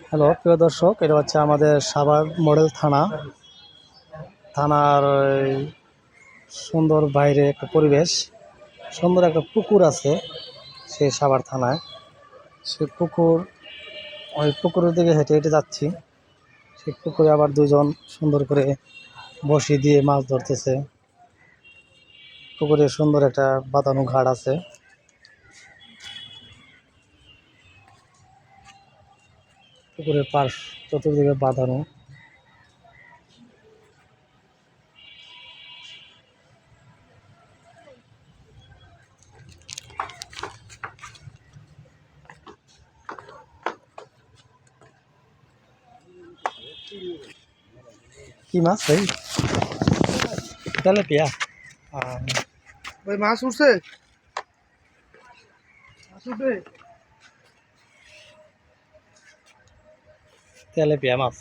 Hello প্রিয় দর্শক, এটা হচ্ছে আমাদের সাভার মডেল থানার এই সুন্দর বাইরে একটা পরিবেশ, সুন্দর একটা পুকুর আছে সেই সাভার থানায়। ওই পুকুরের দিকে হেঁটে হেঁটে যাচ্ছি। সেই পুকুরে আবার দুজন সুন্দর করে বড়শি দিয়ে মাছ ধরতেছে। পুকুরে সুন্দর একটা বাঁধানো ঘাট আছে। পুকুরের পাশ চতুর্দিকে বাঁধানো। কি মাছ ভাই? তেলাপিয়া। ভাই মাছ উঠছে, মাছ উঠবে। তেলাপিয়া মাছ।